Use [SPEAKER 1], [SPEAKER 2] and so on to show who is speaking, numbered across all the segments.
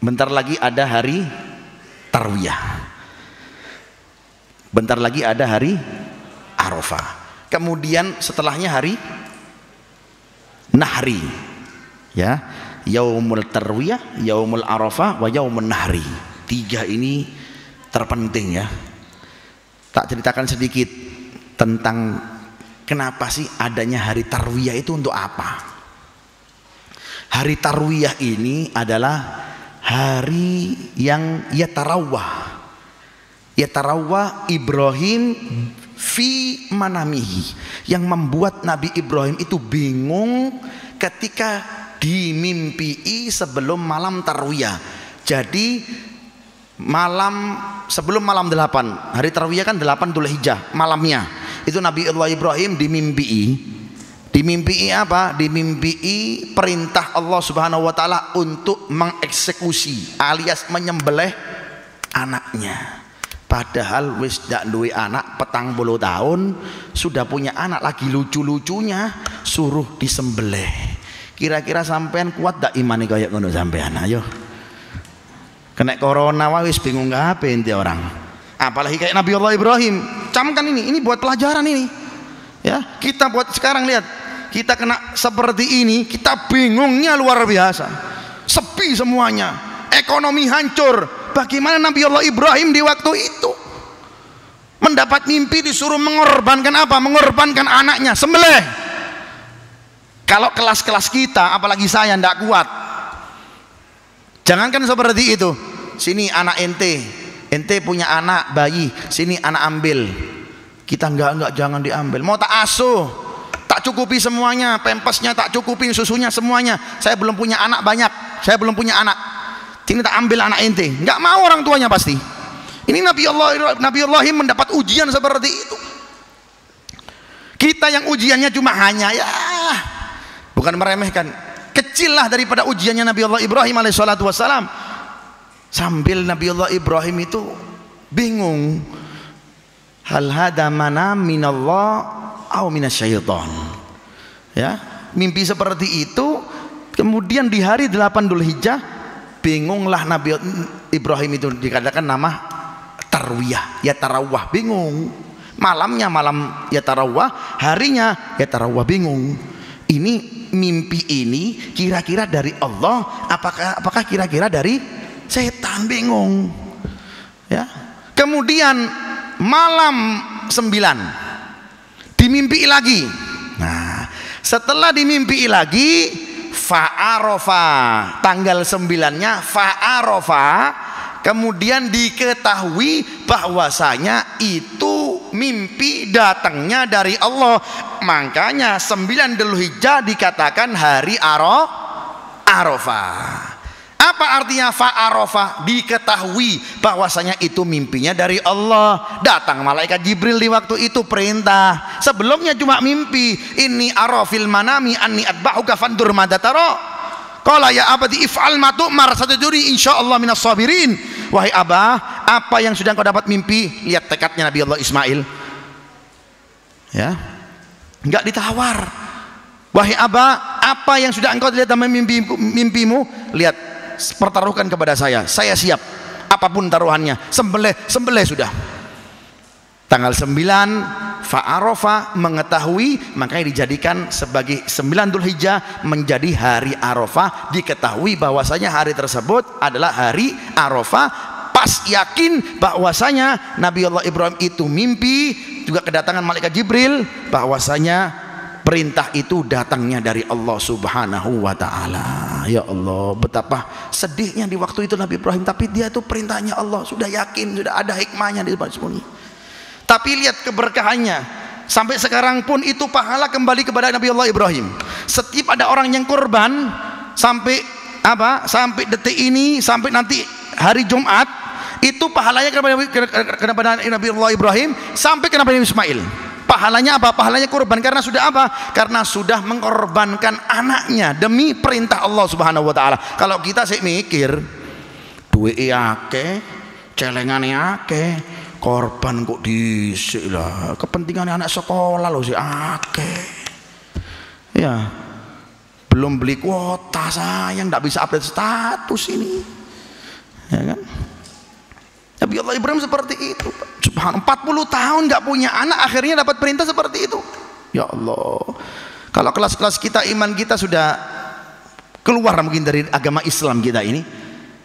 [SPEAKER 1] bentar lagi ada hari Tarwiyah, bentar lagi ada hari Arafah, kemudian setelahnya hari Nahri, ya, Yaumul Tarwiyah, Yaumul Arafah, wa Yaumun Nahri. 3 ini terpenting ya. Tak ceritakan sedikit tentang kenapa sih adanya hari Tarwiyah itu untuk apa. Hari Tarwiyah ini adalah hari yang yatarawah Ibrahim fi manamihi, yang membuat Nabi Ibrahim itu bingung ketika dimimpii sebelum malam Tarwiyah. Jadi sebelum malam 8, hari Tarwiyah kan 8 Dzulhijjah malamnya, itu Nabi Allah Ibrahim dimimpii apa? Dimimpii perintah Allah Subhanahu wa taala untuk mengeksekusi alias menyembelih anaknya. Padahal wis dak duwe anak 40 tahun, sudah punya anak lagi lucu-lucunya, suruh disembelih. Kira-kira sampean kuat dak imane kayak ngono sampean? Ayo. Kena corona wis bingung ngapain ente orang. Apalagi kayak Nabi Allah Ibrahim. Camkan ini buat pelajaran ini. Ya, kita buat sekarang lihat. Kita kena seperti ini, kita bingungnya luar biasa. Sepi semuanya. Ekonomi hancur. Bagaimana Nabi Allah Ibrahim di waktu itu? Mendapat mimpi disuruh mengorbankan apa? Mengorbankan anaknya, sembelih. Kalau kelas-kelas kita, apalagi saya ndak kuat. Jangankan seperti itu. Sini anak ente punya anak bayi, sini anak ambil. Kita enggak, jangan diambil. Mau tak asuh, tak cukupi semuanya, pempesnya tak cukupi, susunya semuanya. Saya belum punya anak banyak, saya belum punya anak. Sini tak ambil anak ente. Enggak mau orang tuanya pasti. Ini Nabi Ibrahim mendapat ujian seperti itu. Kita yang ujiannya cuma hanya ya, bukan meremehkan, kecil lah daripada ujiannya Nabi Allah Ibrahim alaihissalatu wassalam. Sambil Nabi Allah Ibrahim itu bingung, hal hada mana minallah au minasyaiton. Ya, mimpi seperti itu. Kemudian di hari 8 Dzulhijjah bingunglah Nabi Ibrahim itu, dikatakan nama Tarwiyah, ya tarawah, bingung. Malamnya malam ya tarawah, harinya ya tarawah, bingung. Ini mimpi ini kira-kira dari Allah, apakah kira-kira dari setan, bingung. Ya. Kemudian malam 9 dimimpi lagi. Nah, setelah dimimpi lagi fa'arofa, tanggal 9-nya fa'arofa, kemudian diketahui bahwasanya itu mimpi datangnya dari Allah. Makanya 9 Dzulhijjah dikatakan hari Arafah. Apa artinya fa'arofa? Diketahui bahwasanya itu mimpinya dari Allah. Datang malaikat Jibril di waktu itu, perintah. Sebelumnya cuma mimpi, inni arafil manami anni atba'uka fandur madataro. Qala ya abadi if'al ma tu'mar satajuri insyaallah minas sabirin. Wahai Abah, apa yang sudah kau dapat mimpi? Lihat tekadnya Nabi Allah Ismail. Ya. Enggak ditawar. Wahai Abah, apa yang sudah engkau lihat dalam mimpimu? Lihat, pertaruhkan kepada saya siap apapun taruhannya, sembelih sudah. Tanggal 9 fa'arofa, mengetahui, makanya dijadikan sebagai 9 Dzulhijjah menjadi hari Arafah. Diketahui bahwasanya hari tersebut adalah hari Arafah. Pas yakin bahwasanya Nabi Allah Ibrahim itu mimpi, juga kedatangan malaikat Jibril, bahwasanya perintah itu datangnya dari Allah Subhanahu wa ta'ala. Ya Allah, betapa sedihnya di waktu itu Nabi Ibrahim, tapi dia itu perintahnya Allah, sudah yakin, sudah ada hikmahnya di balik semua. Tapi lihat keberkahannya, sampai sekarang pun itu pahala kembali kepada Nabi Allah Ibrahim. Setiap ada orang yang korban, sampai detik ini, sampai nanti hari Jumat, itu pahalanya kepada Nabi Allah Ibrahim sampai ke Nabi Ismail. Pahalanya apa? Pahalanya kurban, karena sudah apa? Karena sudah mengorbankan anaknya demi perintah Allah Subhanahu wa taala. Kalau kita sih mikir duwe akeh, celengane akeh, korban kok dhisik lah. Kepentingan anak sekolah loh sih akeh. Ya. Belum beli kuota, sayang nggak bisa update status ini. Ya kan? Nabi Allah Ibrahim seperti itu. Subhanallah, 40 tahun nggak punya anak, akhirnya dapat perintah seperti itu. Ya Allah, kalau kelas-kelas kita, iman kita sudah keluar mungkin dari agama Islam kita ini,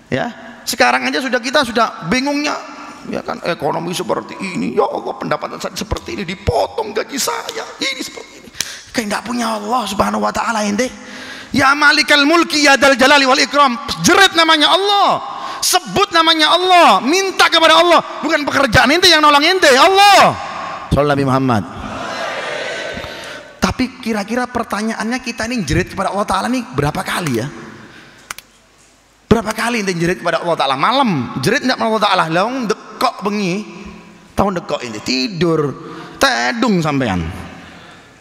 [SPEAKER 1] ya. Sekarang aja kita sudah bingungnya, ya kan, ekonomi seperti ini, ya Allah, pendapatan saya seperti ini, dipotong gaji saya, ini seperti ini. Kayak nggak punya Allah Subhanahu wa taala ente. Ya Malikal Mulki ya Dzal Jalali wal Ikram, jerit namanya Allah, sebut namanya Allah, minta kepada Allah, bukan pekerjaan ente yang nolong ente, Allah. Sallallahu Nabi Muhammad. Tapi kira-kira pertanyaannya, kita ini jerit kepada Allah taala nih berapa kali ya? Berapa kali ente jerit kepada Allah taala? Malam jerit enggak kepada Allah taala? Laung dekok bengi, tahun dekok ini tidur, tedung sampean.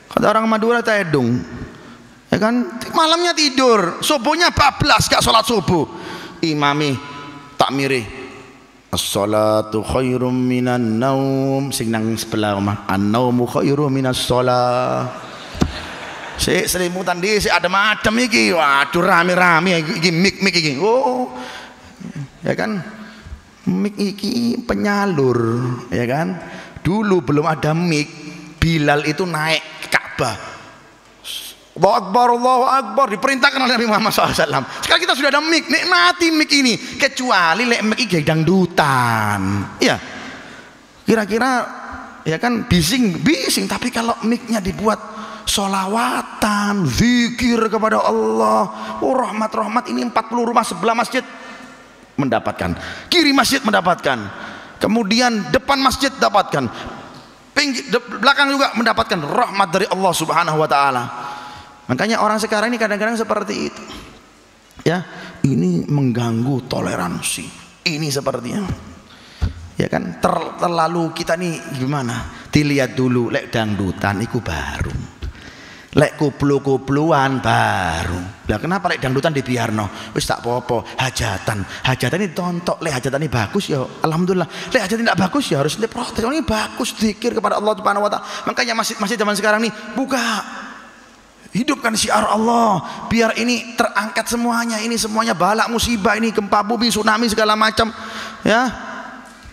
[SPEAKER 1] Kata orang Madura tedung, ya kan, malamnya tidur, subuhnya bablas gak sholat subuh, imami takmiri as-salatu khairum minan naum, sing nang sebelah omah, an-naumu khairum minas shalah. Selimutan di si adem-adem iki, waduh rame-rame iki, mik iki, oh ya kan, mik iki penyalur, ya kan. Dulu belum ada mik, Bilal itu naik ke Ka'bah, Allahu Akbar, Allahu Akbar, diperintahkan oleh Nabi Muhammad SAW. Sekarang kita sudah ada mik, nikmati mik ini, kecuali lek mik iki dangdutan, ya kira-kira, ya kan, bising, tapi kalau miknya dibuat sholawatan, zikir kepada Allah, oh rahmat ini 40 rumah sebelah masjid mendapatkan, kiri masjid mendapatkan, kemudian depan masjid dapatkan, belakang juga mendapatkan rahmat dari Allah Subhanahu wa taala. Makanya orang sekarang ini kadang-kadang seperti itu, ya, ini mengganggu toleransi, ini sepertinya, ya kan, terlalu kita nih gimana, dilihat dulu, lek dangdutan iku baru, lek kuplu-kupluan baru. Lah kenapa lek dangdutan dibiarno? Wis tak popo, hajatan ini tontok, lek hajatan ini bagus ya alhamdulillah, lek hajatan tidak bagus ya harus diprotes. Ini bagus, zikir kepada Allah Subhanahu wa taala. Makanya masjid zaman sekarang nih buka, hidupkan syiar Allah, biar ini terangkat semuanya, ini semuanya balak musibah, ini gempa bumi, tsunami segala macam, ya.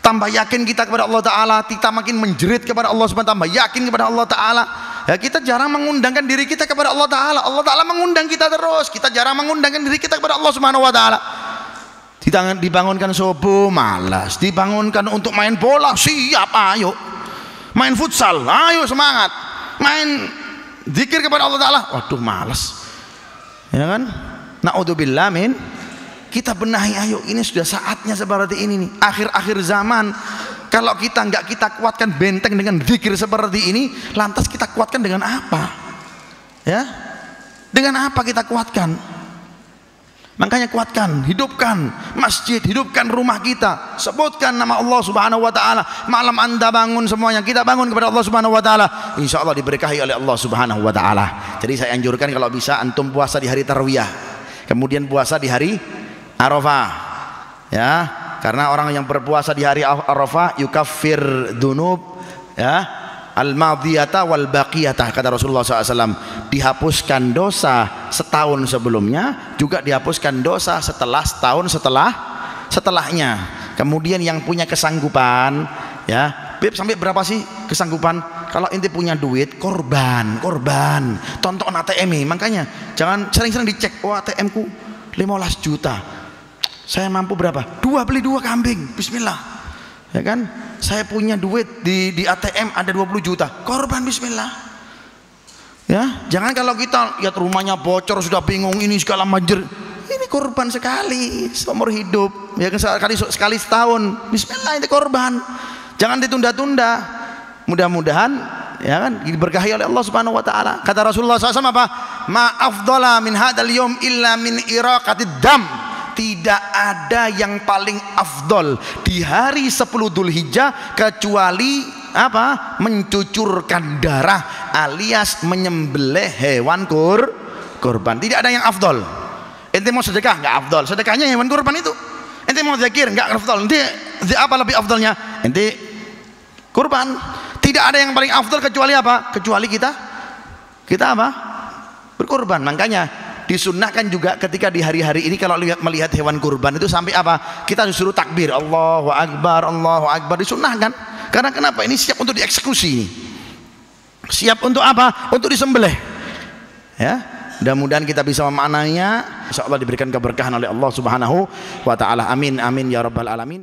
[SPEAKER 1] Tambah yakin kita kepada Allah taala, kita makin menjerit kepada Allah Subhanahu wa taala, tambah yakin kepada Allah taala. Ya, kita jarang mengundangkan diri kita kepada Allah taala. Allah taala mengundang kita terus. Kita jarang mengundangkan diri kita kepada Allah Subhanahu wa taala. Dibangunkan subuh malas, dibangunkan untuk main bola, siap, ayo. Main futsal, ayo semangat. Main zikir kepada Allah taala, waduh malas. Ya kan? Naudzubillah min. Kita benahi, ayo, ini sudah saatnya seperti ini nih, akhir-akhir zaman. Kalau kita nggak kita kuatkan benteng dengan zikir seperti ini, lantas kita kuatkan dengan apa? Ya, dengan apa kita kuatkan? Makanya kuatkan, hidupkan masjid, hidupkan rumah kita, sebutkan nama Allah Subhanahu wa taala. Malam Anda bangun semuanya, kita bangun kepada Allah Subhanahu wa taala, insya Allah diberkahi oleh Allah Subhanahu wa taala. Jadi saya anjurkan kalau bisa antum puasa di hari tarwiyah, kemudian puasa di hari Arafah, ya, karena orang yang berpuasa di hari Arafah yukaffir dunub, ya, al-madiyata wal baqiyata, kata Rasulullah SAW, dihapuskan dosa setahun sebelumnya, juga dihapuskan dosa setelah setahun setelahnya. Kemudian yang punya kesanggupan, ya, Beb, sampai berapa sih kesanggupan? Kalau inti punya duit, korban, tonton ATM ini. Makanya jangan sering-sering dicek, oh ATM ku 15 juta, saya mampu berapa? Beli 2 kambing, bismillah, ya kan? Saya punya duit di ATM ada 20 juta, korban, bismillah, ya. Jangan kalau kita lihat rumahnya bocor sudah bingung, ini segala macam, ini korban sekali seumur hidup, ya kan, sekali setahun, bismillah, ini korban. Jangan ditunda-tunda, mudah-mudahan, ya kan, diberkahi oleh Allah Subhanahu wa taala. Kata Rasulullah SAW apa? Ma afdhala min hadzal yaum illa min iraqatid dam. Tidak ada yang paling afdol di hari 10 Dzulhijjah kecuali apa? Mencucurkan darah alias menyembelih hewan kurban. Tidak ada yang afdol. Ente mau sedekah nggak afdol, sedekahnya hewan kurban itu. Ente mau zikir nggak afdol, ente apa lebih afdolnya? Ente kurban. Tidak ada yang paling afdol kecuali apa? Kecuali kita apa? Berkurban. Makanya disunnahkan juga ketika di hari-hari ini kalau melihat hewan kurban itu sampai apa? Kita disuruh takbir, Allahu Akbar, Allahu Akbar, disunnahkan. Karena kenapa? Ini siap untuk dieksekusi. Siap untuk apa? Untuk disembelih. Ya. Mudah-mudahan kita bisa memaknainya. Insyaallah diberikan keberkahan oleh Allah Subhanahu wa taala. Amin amin ya rabbal alamin.